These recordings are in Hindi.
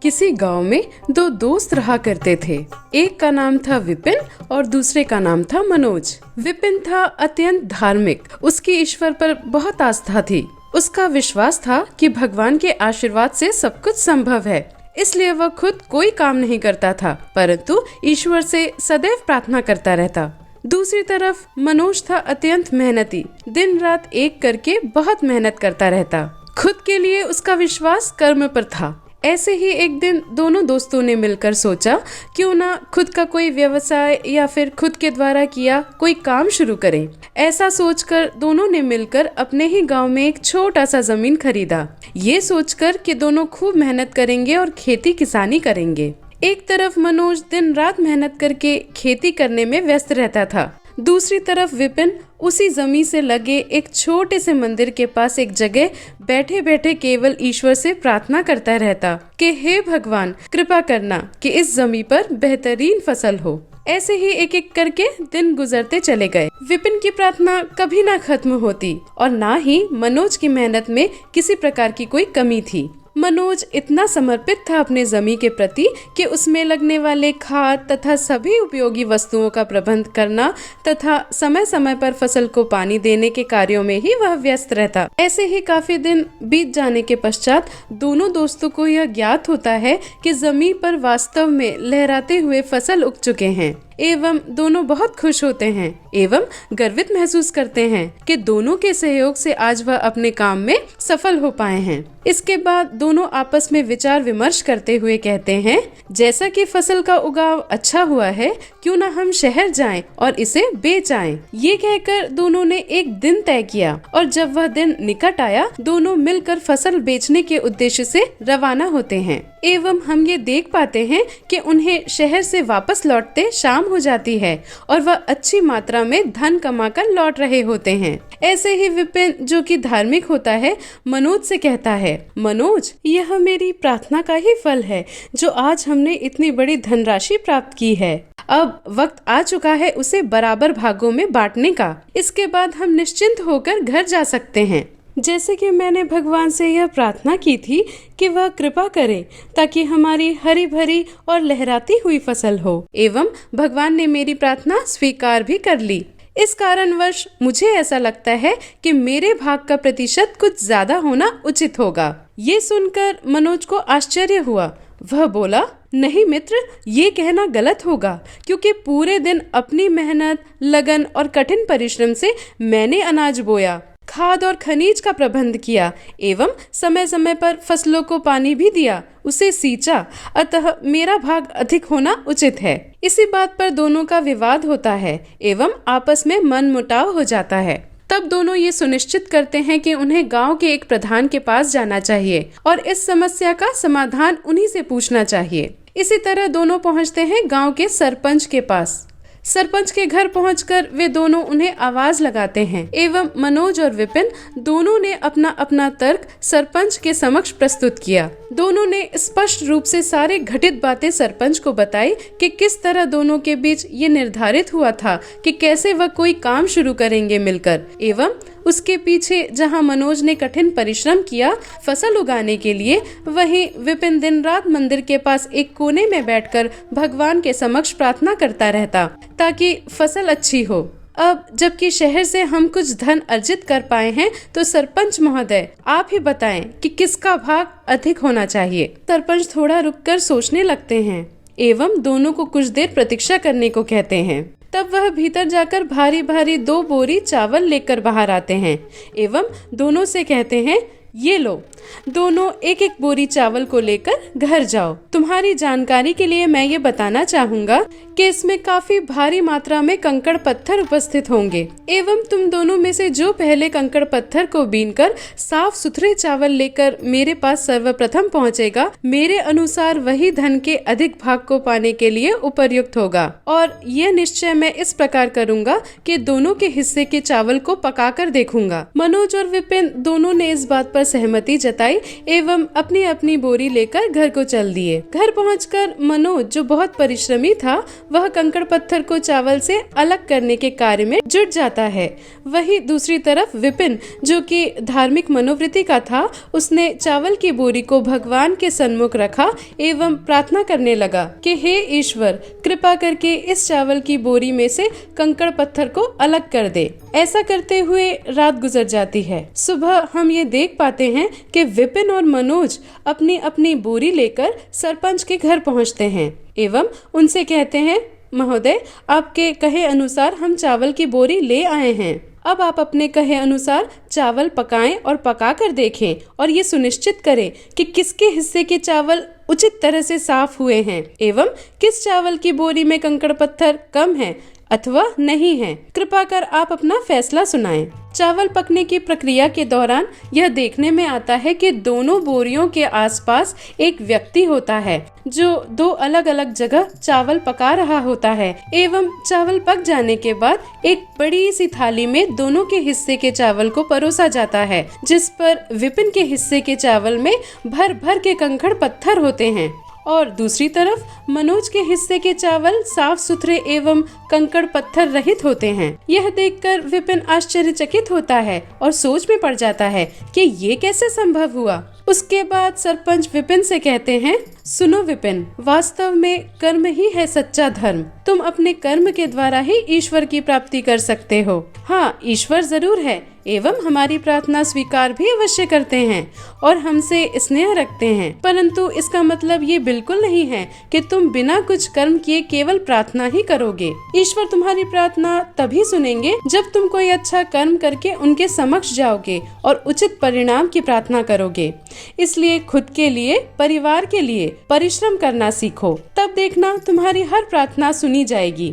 किसी गांव में दो दोस्त रहा करते थे। एक का नाम था विपिन और दूसरे का नाम था मनोज। विपिन था अत्यंत धार्मिक, उसकी ईश्वर पर बहुत आस्था थी। उसका विश्वास था कि भगवान के आशीर्वाद से सब कुछ संभव है, इसलिए वह खुद कोई काम नहीं करता था, परंतु ईश्वर से सदैव प्रार्थना करता रहता। दूसरी तरफ मनोज था अत्यंत मेहनती, दिन रात एक करके बहुत मेहनत करता रहता। खुद के लिए उसका विश्वास कर्म पर था। ऐसे ही एक दिन दोनों दोस्तों ने मिलकर सोचा क्यों ना खुद का कोई व्यवसाय या फिर खुद के द्वारा किया कोई काम शुरू करें। ऐसा सोचकर दोनों ने मिलकर अपने ही गांव में एक छोटा सा जमीन खरीदा, ये सोचकर कि दोनों खूब मेहनत करेंगे और खेती किसानी करेंगे। एक तरफ मनोज दिन रात मेहनत करके खेती करने में व्यस्त रहता था, दूसरी तरफ विपिन उसी जमीन से लगे एक छोटे से मंदिर के पास एक जगह बैठे बैठे केवल ईश्वर से प्रार्थना करता रहता कि हे भगवान, कृपा करना कि इस जमीन पर बेहतरीन फसल हो। ऐसे ही एक एक करके दिन गुजरते चले गए। विपिन की प्रार्थना कभी ना खत्म होती और ना ही मनोज की मेहनत में किसी प्रकार की कोई कमी थी। मनोज इतना समर्पित था अपने जमीन के प्रति कि उसमें लगने वाले खाद तथा सभी उपयोगी वस्तुओं का प्रबंध करना तथा समय समय पर फसल को पानी देने के कार्यों में ही वह व्यस्त रहता। ऐसे ही काफी दिन बीत जाने के पश्चात दोनों दोस्तों को यह ज्ञात होता है कि जमीन पर वास्तव में लहराते हुए फसल उग चुके हैं एवं दोनों बहुत खुश होते हैं एवं गर्वित महसूस करते हैं कि दोनों के सहयोग से आज वह अपने काम में सफल हो पाए हैं। इसके बाद दोनों आपस में विचार विमर्श करते हुए कहते हैं, जैसा कि फसल का उगाव अच्छा हुआ है, क्यों न हम शहर जाएं और इसे बेच आएं। ये कहकर दोनों ने एक दिन तय किया और जब वह दिन निकट आया, दोनों मिलकर फसल बेचने के उद्देश्य से रवाना होते हैं एवं हम ये देख पाते हैं कि उन्हें शहर से वापस लौटते शाम हो जाती है और वह अच्छी मात्रा में धन कमाकर लौट रहे होते हैं। ऐसे ही विपिन, जो कि धार्मिक होता है, मनोज से कहता है, मनोज, यह मेरी प्रार्थना का ही फल है जो आज हमने इतनी बड़ी धनराशि प्राप्त की है। अब वक्त आ चुका है उसे बराबर भागों में बांटने का। इसके बाद हम निश्चिंत होकर घर जा सकते हैं। जैसे कि मैंने भगवान से यह प्रार्थना की थी कि वह कृपा करे ताकि हमारी हरी भरी और लहराती हुई फसल हो, एवं भगवान ने मेरी प्रार्थना स्वीकार भी कर ली। इस कारणवश मुझे ऐसा लगता है कि मेरे भाग का प्रतिशत कुछ ज्यादा होना उचित होगा। ये सुनकर मनोज को आश्चर्य हुआ। वह बोला, नहीं मित्र, ये कहना गलत होगा, क्योंकि पूरे दिन अपनी मेहनत, लगन और कठिन परिश्रम से मैंने अनाज बोया, खाद और खनिज का प्रबंध किया एवं समय समय पर फसलों को पानी भी दिया, उसे सींचा, अतः मेरा भाग अधिक होना उचित है। इसी बात पर दोनों का विवाद होता है एवं आपस में मनमुटाव हो जाता है। तब दोनों ये सुनिश्चित करते हैं कि उन्हें गांव के एक प्रधान के पास जाना चाहिए और इस समस्या का समाधान उन्हीं से पूछना चाहिए। इसी तरह दोनों पहुंचते हैं गांव के सरपंच के पास। सरपंच के घर पहुंचकर वे दोनों उन्हें आवाज लगाते हैं एवं मनोज और विपिन दोनों ने अपना अपना तर्क सरपंच के समक्ष प्रस्तुत किया। दोनों ने स्पष्ट रूप से सारे घटित बातें सरपंच को बताई कि किस तरह दोनों के बीच ये निर्धारित हुआ था कि कैसे वह कोई काम शुरू करेंगे मिलकर, एवं उसके पीछे जहां मनोज ने कठिन परिश्रम किया फसल उगाने के लिए, वहीं विपिन दिन रात मंदिर के पास एक कोने में बैठकर भगवान के समक्ष प्रार्थना करता रहता ताकि फसल अच्छी हो। अब जबकि शहर से हम कुछ धन अर्जित कर पाए हैं, तो सरपंच महोदय, आप ही बताएं कि किसका भाग अधिक होना चाहिए। सरपंच थोड़ा रुककर सोचने लगते हैं एवं दोनों को कुछ देर प्रतीक्षा करने को कहते हैं। तब वह भीतर जाकर भारी भारी 2 बोरी चावल लेकर बाहर आते हैं एवं दोनों से कहते हैं, ये लो, दोनों एक एक बोरी चावल को लेकर घर जाओ। तुम्हारी जानकारी के लिए मैं ये बताना चाहूँगा कि इसमें काफी भारी मात्रा में कंकड़ पत्थर उपस्थित होंगे एवं तुम दोनों में से जो पहले कंकड़ पत्थर को बीनकर साफ सुथरे चावल लेकर मेरे पास सर्वप्रथम पहुँचेगा, मेरे अनुसार वही धन के अधिक भाग को पाने के लिए उपयुक्त होगा। और यह निश्चय मैं इस प्रकार करूँगा कि दोनों के हिस्से के चावल को पकाकर देखूंगा। मनोज और विपिन दोनों ने इस बात पर सहमति जताई एवं अपनी अपनी बोरी लेकर घर को चल दिए। घर पहुंचकर मनोज, जो बहुत परिश्रमी था, वह कंकड़ पत्थर को चावल से अलग करने के कार्य में जुट जाता है। वहीं दूसरी तरफ विपिन, जो कि धार्मिक मनोवृत्ति का था, उसने चावल की बोरी को भगवान के सन्मुख रखा एवं प्रार्थना करने लगा कि हे ईश्वर, कृपा करके इस चावल की बोरी में से कंकड़ पत्थर को अलग कर दे। ऐसा करते हुए रात गुजर जाती है। सुबह हम ये देख पाते हैं कि विपिन और मनोज अपनी अपनी बोरी लेकर सरपंच के घर पहुंचते हैं एवं उनसे कहते हैं, महोदय, आपके कहे अनुसार हम चावल की बोरी ले आए हैं। अब आप अपने कहे अनुसार चावल पकाएं और पका कर देखें और ये सुनिश्चित करें कि किसके हिस्से के चावल उचित तरह से साफ हुए हैं एवं किस चावल की बोरी में कंकड़ पत्थर कम है अथवा नहीं है। कृपा कर आप अपना फैसला सुनाएं। चावल पकने की प्रक्रिया के दौरान यह देखने में आता है कि दोनों बोरियों के आसपास एक व्यक्ति होता है जो दो अलग अलग जगह चावल पका रहा होता है एवं चावल पक जाने के बाद एक बड़ी सी थाली में दोनों के हिस्से के चावल को परोसा जाता है, जिस पर विपिन के हिस्से के चावल में भर भर के कंकड़ पत्थर होते हैं और दूसरी तरफ मनोज के हिस्से के चावल साफ सुथरे एवं कंकड़ पत्थर रहित होते हैं। यह देखकर विपिन आश्चर्यचकित होता है और सोच में पड़ जाता है कि ये कैसे संभव हुआ। उसके बाद सरपंच विपिन से कहते हैं, सुनो विपिन, वास्तव में कर्म ही है सच्चा धर्म। तुम अपने कर्म के द्वारा ही ईश्वर की प्राप्ति कर सकते हो। हाँ, ईश्वर जरूर है एवं हमारी प्रार्थना स्वीकार भी अवश्य करते हैं और हमसे स्नेह रखते हैं, परंतु इसका मतलब ये बिल्कुल नहीं है कि तुम बिना कुछ कर्म किए केवल प्रार्थना ही करोगे। ईश्वर तुम्हारी प्रार्थना तभी सुनेंगे जब तुम कोई अच्छा कर्म करके उनके समक्ष जाओगे और उचित परिणाम की प्रार्थना करोगे। इसलिए खुद के लिए, परिवार के लिए परिश्रम करना सीखो, तब देखना तुम्हारी हर प्रार्थना सुनी जाएगी।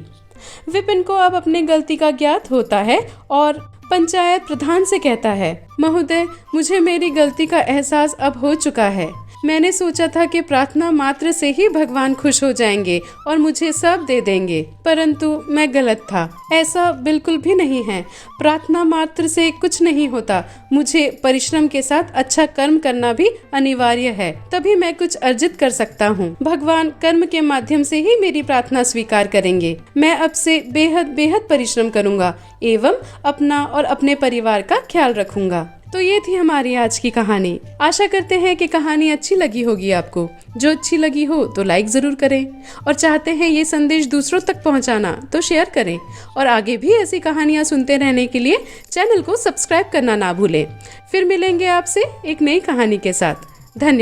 विपिन को अब अपनी गलती का ज्ञात होता है और पंचायत प्रधान से कहता है, महोदय, मुझे मेरी गलती का एहसास अब हो चुका है। मैंने सोचा था कि प्रार्थना मात्र से ही भगवान खुश हो जाएंगे और मुझे सब दे देंगे, परंतु मैं गलत था। ऐसा बिल्कुल भी नहीं है। प्रार्थना मात्र से कुछ नहीं होता। मुझे परिश्रम के साथ अच्छा कर्म करना भी अनिवार्य है, तभी मैं कुछ अर्जित कर सकता हूँ। भगवान कर्म के माध्यम से ही मेरी प्रार्थना स्वीकार करेंगे। मैं अब से बेहद बेहद परिश्रम करूँगा एवं अपना और अपने परिवार का ख्याल रखूंगा। तो ये थी हमारी आज की कहानी। आशा करते हैं कि कहानी अच्छी लगी होगी आपको। जो अच्छी लगी हो तो लाइक जरूर करें और चाहते हैं ये संदेश दूसरों तक पहुंचाना तो शेयर करें और आगे भी ऐसी कहानियां सुनते रहने के लिए चैनल को सब्सक्राइब करना ना भूलें। फिर मिलेंगे आपसे एक नई कहानी के साथ। धन्यवाद।